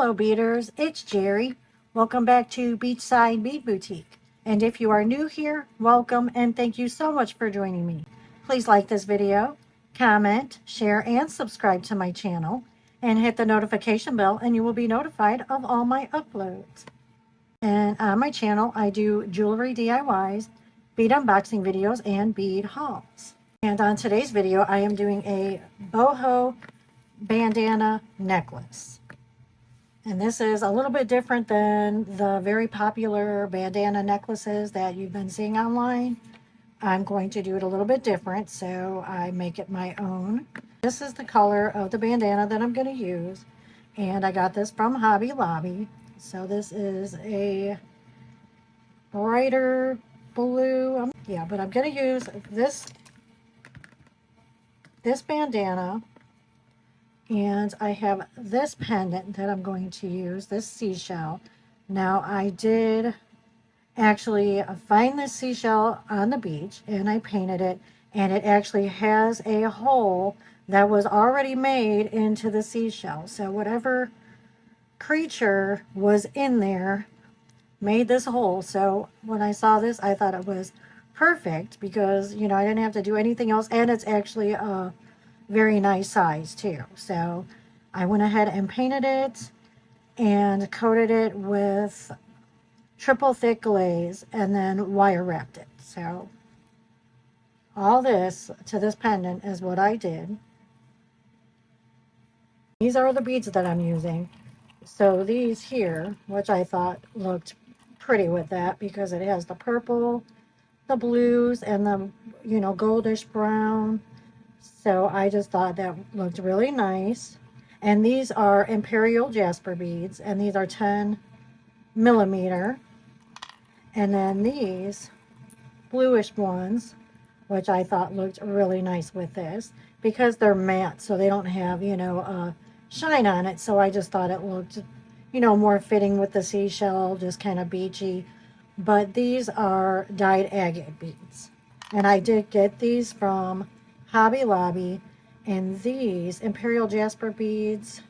Hello beaders, it's Jerry. Welcome back to Beachside Bead Boutique. And if you are new here, welcome and thank you so much for joining me. Please like this video, comment, share, and subscribe to my channel. And hit the notification bell and you will be notified of all my uploads. And on my channel, I do jewelry DIYs, bead unboxing videos, and bead hauls. And on today's video, I am doing a boho bandana necklace. And this is a little bit different than the very popular bandana necklaces that you've been seeing online. I'm going to do it a little bit different, so I make it my own. This is the color of the bandana that I'm going to use. And I got this from Hobby Lobby. So this is a brighter blue. But I'm going to use this bandana. And I have this pendant that I'm going to use, this seashell. Now, I did actually find this seashell on the beach, and I painted it, and it actually has a hole that was already made into the seashell. So whatever creature was in there made this hole. So when I saw this, I thought it was perfect because, you know, I didn't have to do anything else, and it's actually a very nice size too. So I went ahead and painted it and coated it with triple thick glaze and then wire wrapped it. So all this to this pendant is what I did. These are the beads that I'm using. So these here, which I thought looked pretty with that because it has the purple, the blues, and the, you know, goldish brown. So I just thought that looked really nice. And these are Imperial Jasper beads, and these are 10 millimeter. And then these bluish ones, which I thought looked really nice with this, because they're matte, so they don't have, you know, shine on it. So I just thought it looked, you know, more fitting with the seashell, just kind of beachy. But these are dyed agate beads. And I did get these from Hobby Lobby, and these Imperial Jasper beads,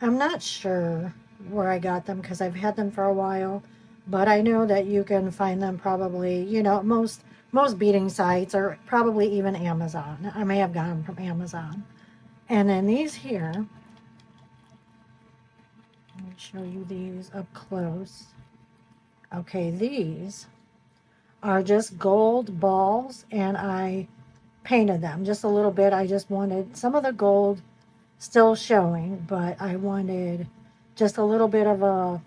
I'm not sure where I got them because I've had them for a while, but I know that you can find them probably, you know, most beading sites, or probably even Amazon. I may have gotten them from Amazon. And then these here, let me show you these up close. Okay, these are just gold balls, and I painted them just a little bit. I just wanted some of the gold still showing, but I wanted just a little bit of a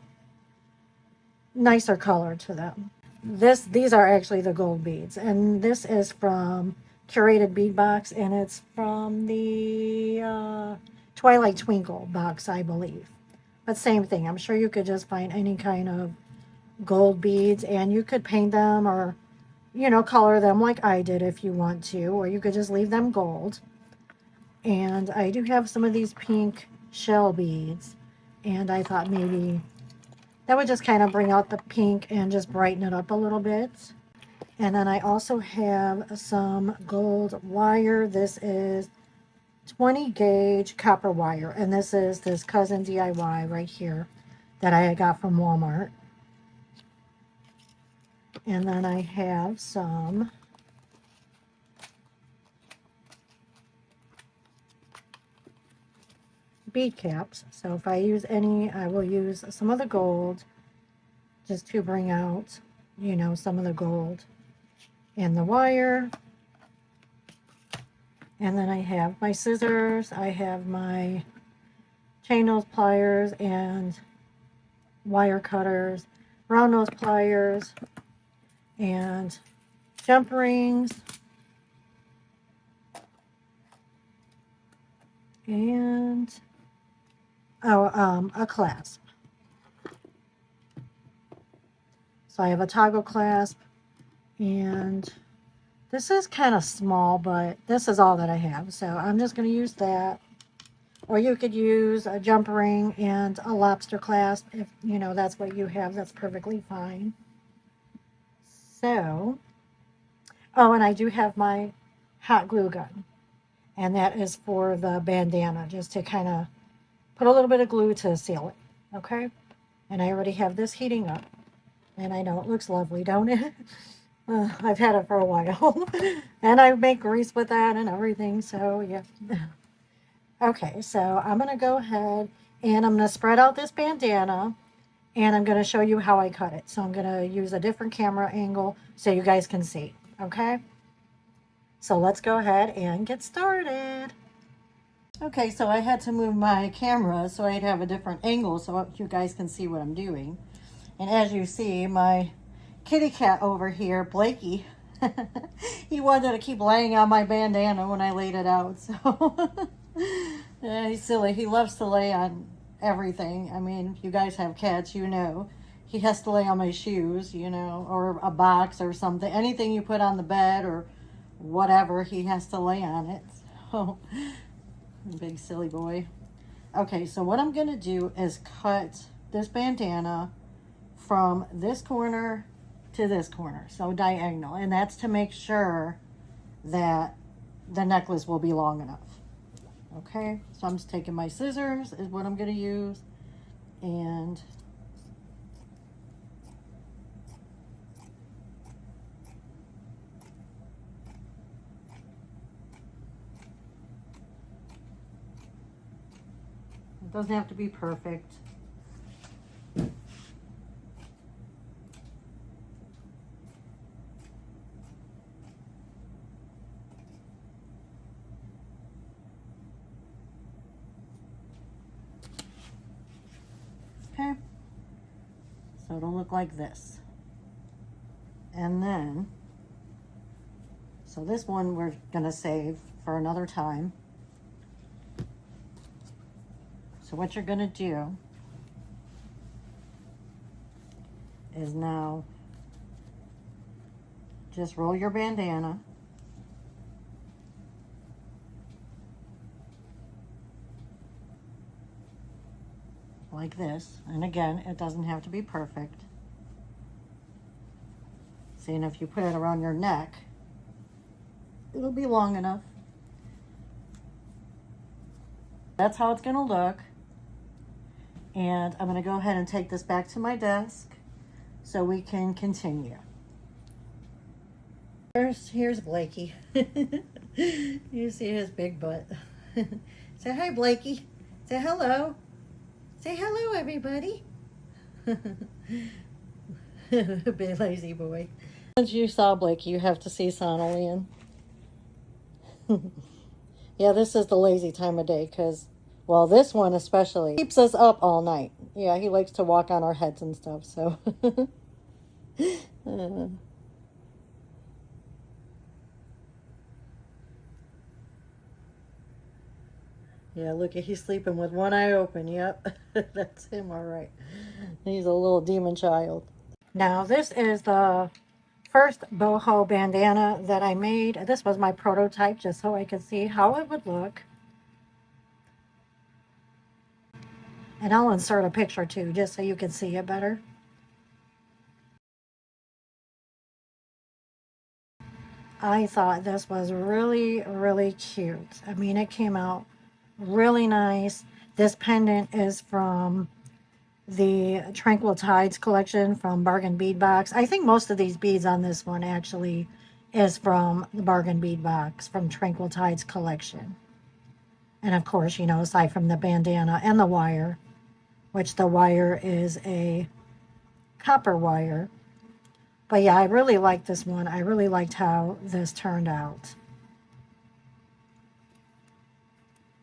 nicer color to them. These are actually the gold beads, and this is from Curated Bead Box, and it's from the Twilight Twinkle box, I believe. But same thing. I'm sure you could just find any kind of gold beads, and you could paint them or, you know, color them like I did if you want to, or you could just leave them gold. And I do have some of these pink shell beads, and I thought maybe that would just kind of bring out the pink and just brighten it up a little bit. And then I also have some gold wire. This is 20 gauge copper wire, and this is this Cousin DIY right here that I got from Walmart. And then I have some bead caps. So if I use any, I will use some of the gold just to bring out, you know, some of the gold and the wire. And then I have my scissors, I have my chain nose pliers and wire cutters, round nose pliers, and jump rings, and a clasp. So I have a toggle clasp, and this is kind of small, but this is all that I have. So I'm just going to use that. Or you could use a jump ring and a lobster clasp if, you know, that's what you have. That's perfectly fine. So, oh, and I do have my hot glue gun. And that is for the bandana, just to kind of put a little bit of glue to seal it. Okay, and I already have this heating up, and I know it looks lovely, don't it? I've had it for a while, and I make grease with that and everything, so yeah. Okay, so I'm gonna go ahead and I'm gonna spread out this bandana, and I'm gonna show you how I cut it. So I'm gonna use a different camera angle so you guys can see, okay? So let's go ahead and get started. Okay, so I had to move my camera so I'd have a different angle so you guys can see what I'm doing. And as you see, my kitty cat over here, Blakey, he wanted to keep laying on my bandana when I laid it out. So yeah, he's silly. He loves to lay on everything. I mean, if you guys have cats, you know. He has to lay on my shoes, you know, or a box or something. Anything you put on the bed or whatever, he has to lay on it. So, big silly boy. Okay, so what I'm going to do is cut this bandana from this corner to this corner, so diagonal, and that's to make sure that the necklace will be long enough. Okay, so I'm just taking my scissors is what I'm going to use, and it doesn't have to be perfect. Okay, so it'll look like this. And then, so this one we're going to save for another time. So what you're going to do is now just roll your bandana like this. And again, it doesn't have to be perfect. See, and if you put it around your neck, it'll be long enough. That's how it's going to look. And I'm going to go ahead and take this back to my desk so we can continue. Here's Blakey. You see his big butt. Say hi, Blakey. Say hello. Say hello, everybody. Big lazy boy. Once you saw Blakey, you have to see Sonalian. Yeah, this is the lazy time of day because, well, this one especially keeps us up all night. Yeah, he likes to walk on our heads and stuff, so. Yeah, look, he's sleeping with one eye open. Yep, that's him, all right. He's a little demon child. Now, this is the first boho bandana that I made. This was my prototype just so I could see how it would look. And I'll insert a picture too, just so you can see it better. I thought this was really, really cute. I mean, it came out really nice. This pendant is from the Tranquil Tides collection from Bargain Bead Box. I think most of these beads on this one actually is from the Bargain Bead Box from Tranquil Tides collection. And of course, you know, aside from the bandana and the wire, which the wire is a copper wire. But yeah, I really liked this one. I really liked how this turned out.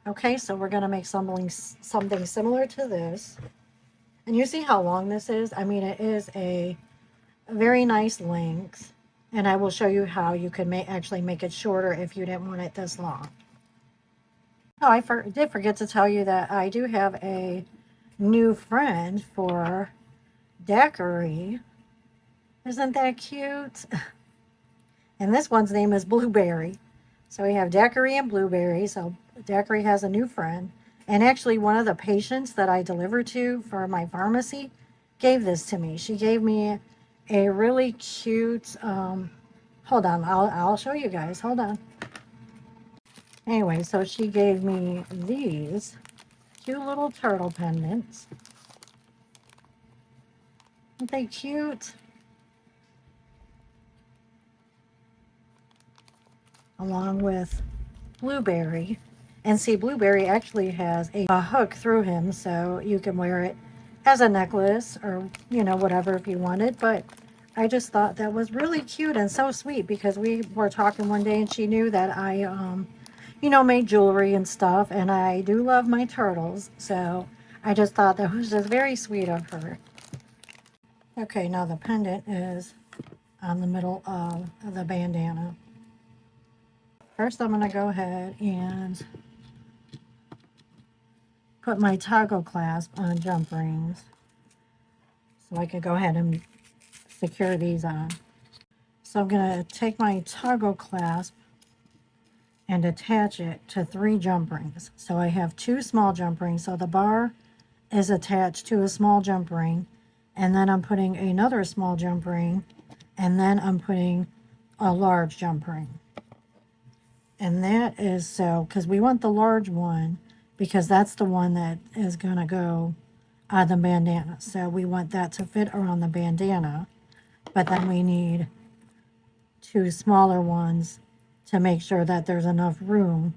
Okay, so we're going to make something similar to this. And you see how long this is? I mean, it is a very nice length. And I will show you how you could actually make it shorter if you didn't want it this long. Oh, I did forget to tell you that I do have a new friend for Daiquiri. Isn't that cute? And this one's name is Blueberry. So we have Daiquiri and Blueberry. So Daiquiri has a new friend. And actually one of the patients that I delivered to for my pharmacy gave this to me. She gave me a really cute, hold on, I'll show you guys. Hold on. Anyway, so she gave me these cute little turtle pendants. Aren't they cute? Along with Blueberry. And see, Blueberry actually has a hook through him, so you can wear it as a necklace or, you know, whatever if you wanted. But I just thought that was really cute and so sweet because we were talking one day and she knew that I, you know, made jewelry and stuff. And I do love my turtles. So I just thought that was just very sweet of her. Okay, now the pendant is on the middle of the bandana. First, I'm going to go ahead and put my toggle clasp on jump rings so I could go ahead and secure these on. So I'm going to take my toggle clasp and attach it to 3 jump rings. So I have 2 small jump rings. So the bar is attached to a small jump ring, and then I'm putting another small jump ring, and then I'm putting a large jump ring. And that is so, because we want the large one, because that's the one that is going to go on the bandana. So we want that to fit around the bandana, but then we need 2 smaller ones to make sure that there's enough room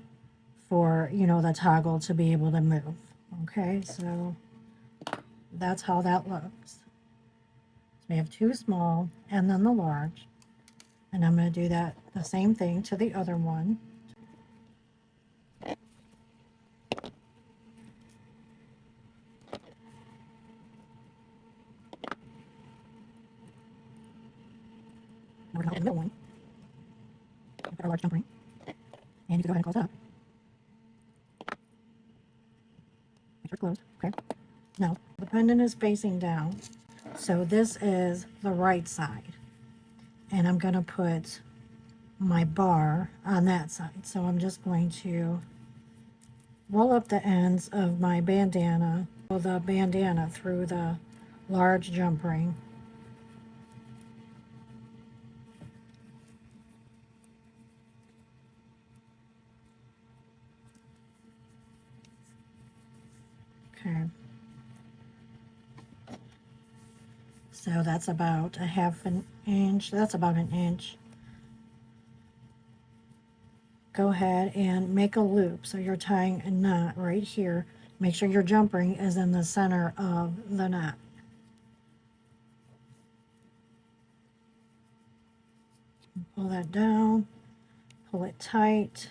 for, you know, the toggle to be able to move. Okay, so that's how that looks. So we have 2 small and then the large. And I'm going to do that the same thing to the other one. We're going to the middle one. Put our large jump ring. And you can go ahead and close it up. Make sure it's closed. Okay. Now, the pendant is facing down. So this is the right side. And I'm going to put my bar on that side. So I'm just going to roll up the ends of my bandana, pull the bandana through the large jump ring. Okay. So that's about a half an inch. That's about an inch. Go ahead and make a loop. So you're tying a knot right here. Make sure your jump ring is in the center of the knot. Pull that down, pull it tight.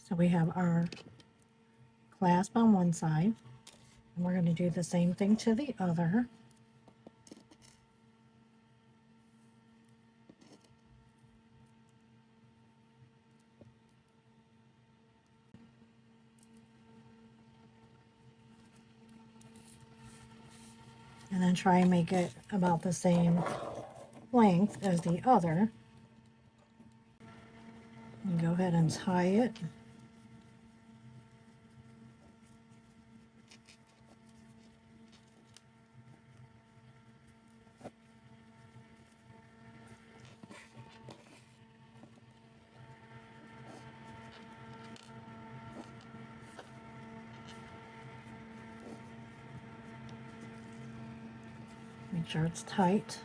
So we have our clasp on one side, and we're going to do the same thing to the other. And then try and make it about the same length as the other. And go ahead and tie it. Make sure it's tight.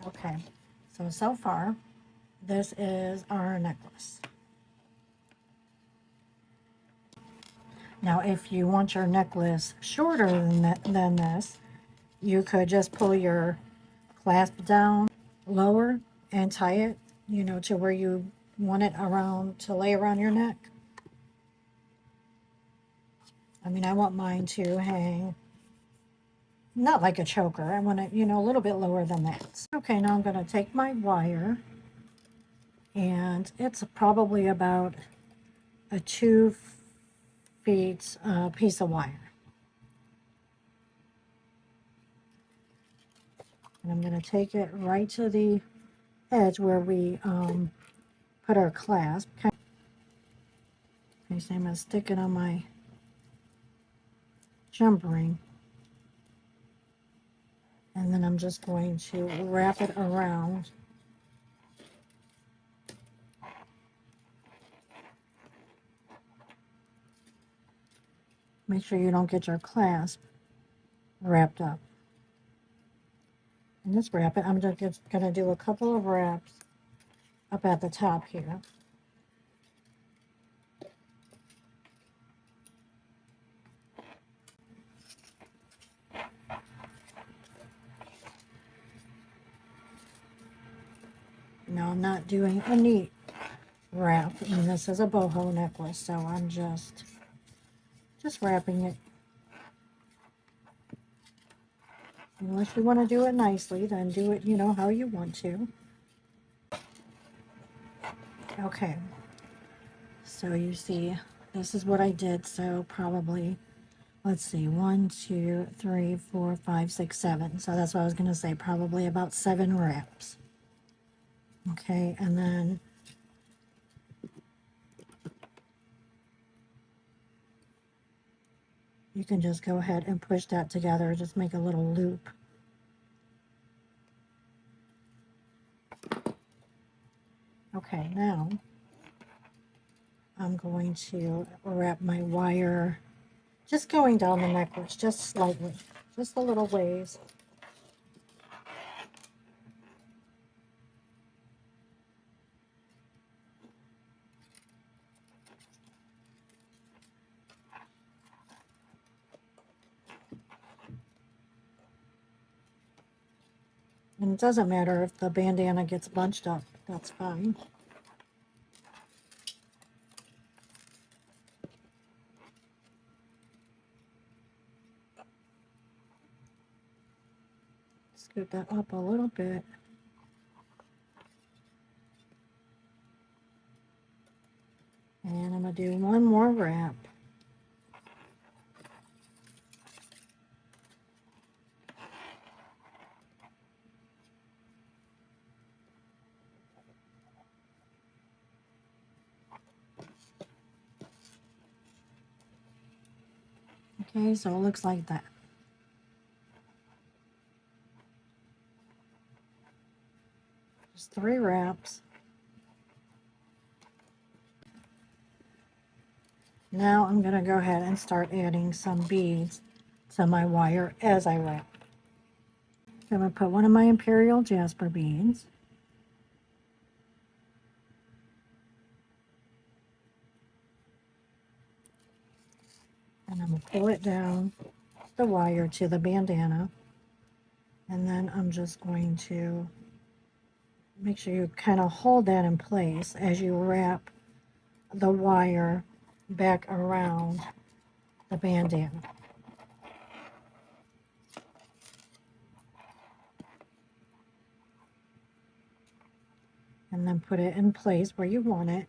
Okay, so far, this is our necklace. Now, if you want your necklace shorter than this, you could just pull your clasp down lower and tie it, you know, to where you want it around to lay around your neck. I mean, I want mine to hang not like a choker. I want it, you know, a little bit lower than that. Okay, now I'm going to take my wire, and it's probably about a 2 feet piece of wire. And I'm going to take it right to the edge where we put our clasp. Okay, so I'm going to stick it on my jump ring. And then I'm just going to wrap it around. Make sure you don't get your clasp wrapped up. And just wrap it. I'm just going to do a couple of wraps up at the top here. Now I'm not doing a neat wrap, and this is a boho necklace, so I'm just wrapping it. Unless you want to do it nicely, then do it, you know, how you want to. Okay, so you see, this is what I did, so probably, let's see, 1, 2, 3, 4, 5, 6, 7. So that's what I was going to say, probably about 7 wraps. Okay, and then you can just go ahead and push that together, just make a little loop. Okay, now I'm going to wrap my wire, just going down the necklace, just slightly, just a little ways. And it doesn't matter if the bandana gets bunched up, that's fine. Scoot that up a little bit. And I'm going to do one more wrap. Okay, so it looks like that. Just 3 wraps. Now I'm going to go ahead and start adding some beads to my wire as I wrap. So I'm going to put one of my Imperial Jasper beads. And I'm going to pull it down the wire to the bandana. And then I'm just going to make sure you kind of hold that in place as you wrap the wire back around the bandana. And then put it in place where you want it.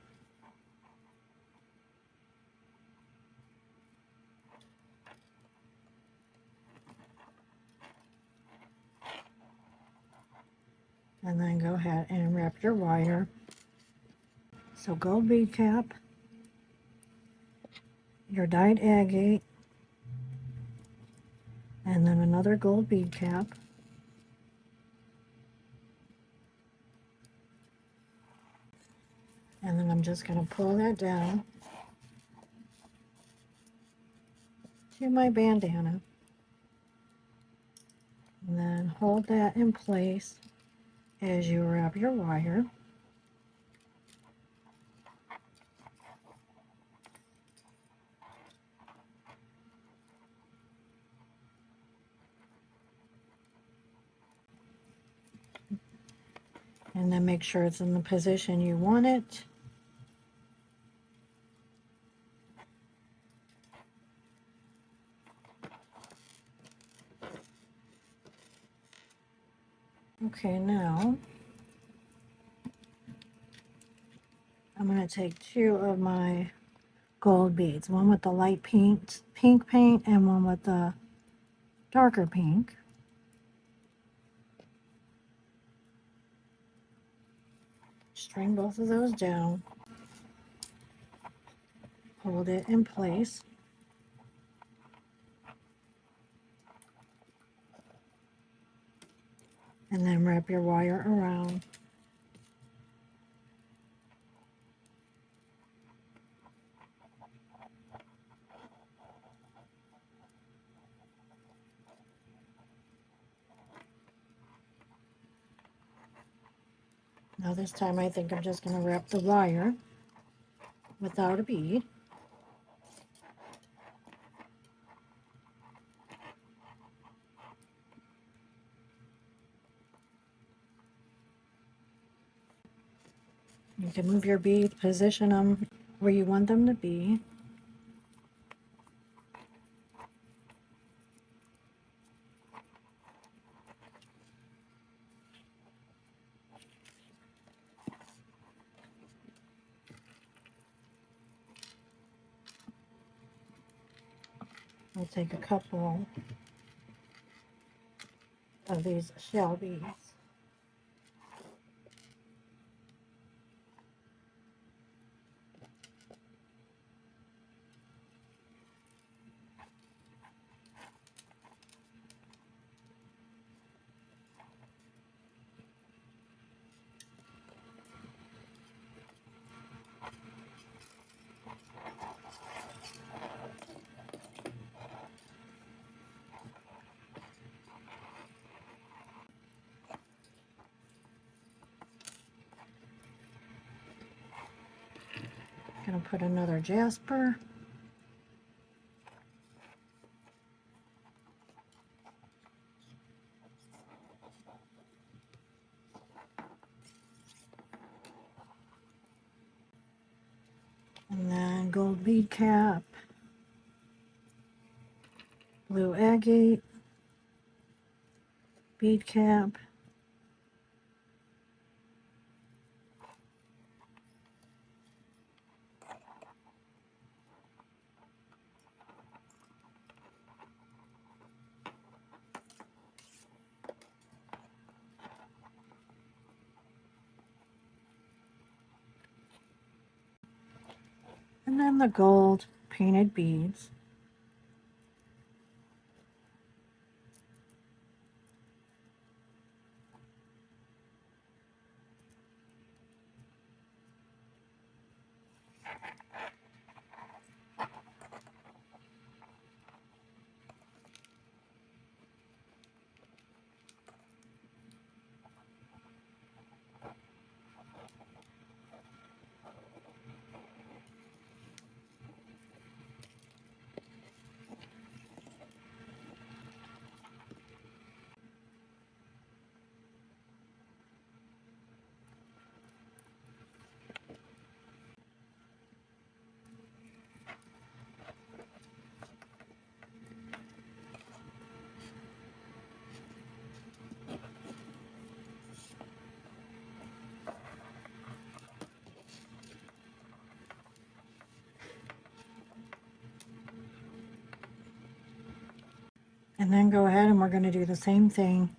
And then go ahead and wrap your wire. So gold bead cap, your dyed agate, and then another gold bead cap. And then I'm just going to pull that down to my bandana. And then hold that in place as you wrap your wire. And then make sure it's in the position you want it. Okay, now I'm going to take 2 of my gold beads, one with the light pink paint and one with the darker pink. String both of those down. Hold it in place. and then wrap your wire around. Now this time I think I'm just going to wrap the wire without a bead. You can move your beads, position them where you want them to be. I'll take a couple of these shell beads. Gonna put another Jasper. And then gold bead cap, blue agate, bead cap, and then the gold painted beads. And then go ahead and we're going to do the same thing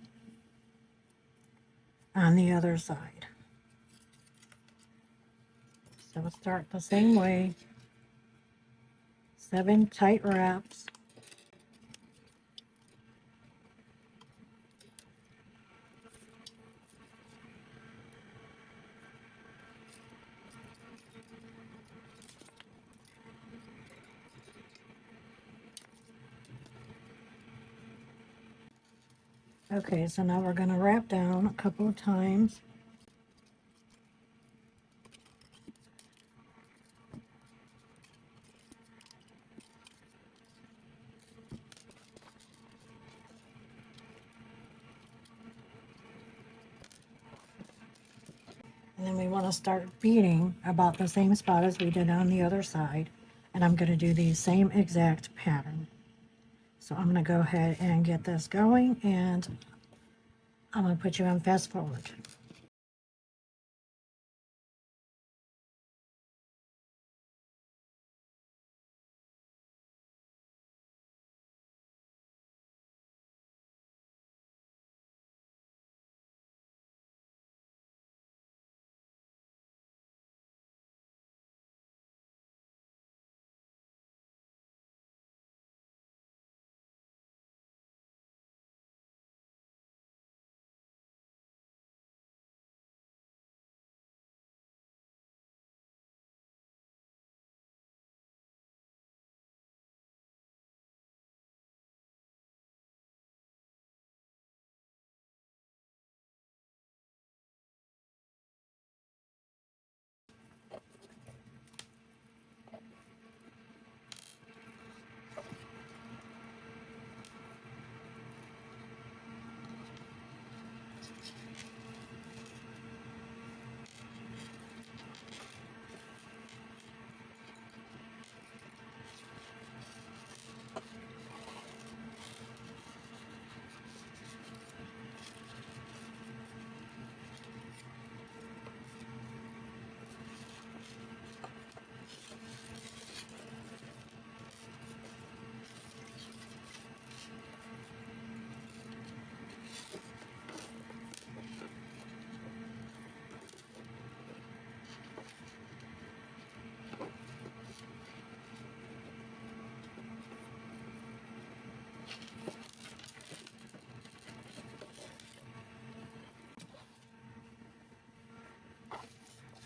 on the other side. So start the same way, 7 tight wraps. Okay, so now we're going to wrap down a couple of times. And then we want to start beading about the same spot as we did on the other side. And I'm going to do the same exact pattern. So I'm going to go ahead and get this going, and I'm going to put you on fast forward.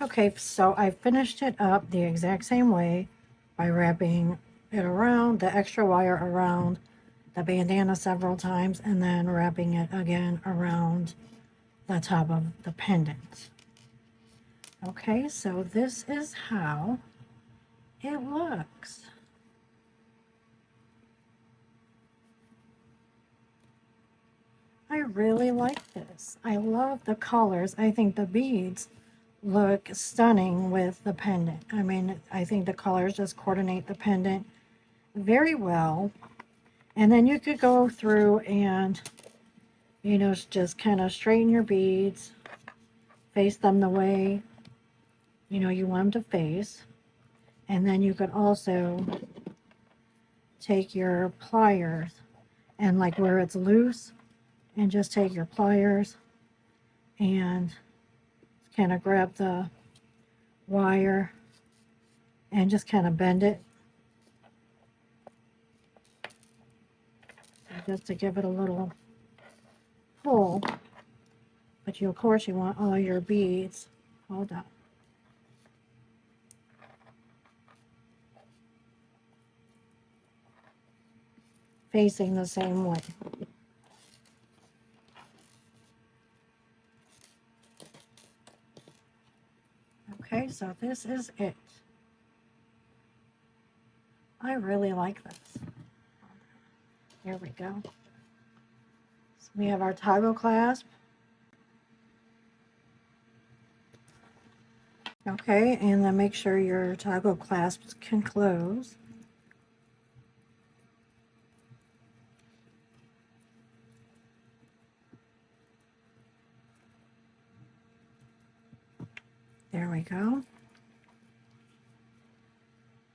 Okay, so I finished it up the exact same way by wrapping it around, the extra wire around the bandana several times, and then wrapping it again around the top of the pendant. Okay, so this is how it looks. I really like this. I love the colors. I think the beads look stunning with the pendant. I mean, I think the colors just coordinate the pendant very well. And then you could go through and, you know, just kind of straighten your beads, face them the way, you know, you want them to face. And then you could also take your pliers and like where it's loose, and just take your pliers and kind of grab the wire and just kind of bend it just to give it a little pull. But you, of course, you want all your beads, hold on, facing the same way. Okay, so this is it. I really like this. Here we go. So we have our toggle clasp. Okay, and then make sure your toggle clasps can close. There we go.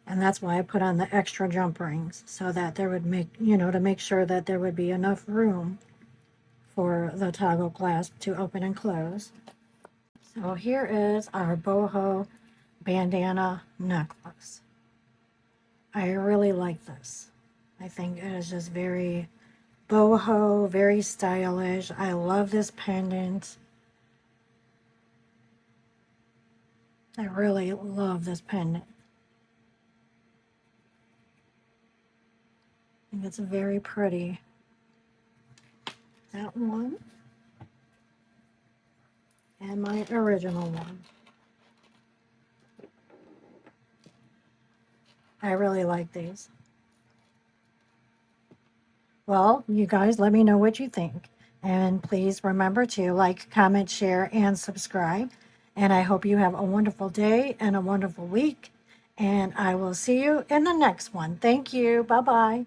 And that's why I put on the extra jump rings, so that there would make, you know, to make sure that there would be enough room for the toggle clasp to open and close. So here is our boho bandana necklace. I really like this. I think it is just very boho, very stylish. I love this pendant. I really love this pendant. I think it's very pretty. That one. And my original one. I really like these. Well, you guys, let me know what you think. And please remember to like, comment, share, and subscribe. And I hope you have a wonderful day and a wonderful week. And I will see you in the next one. Thank you. Bye-bye.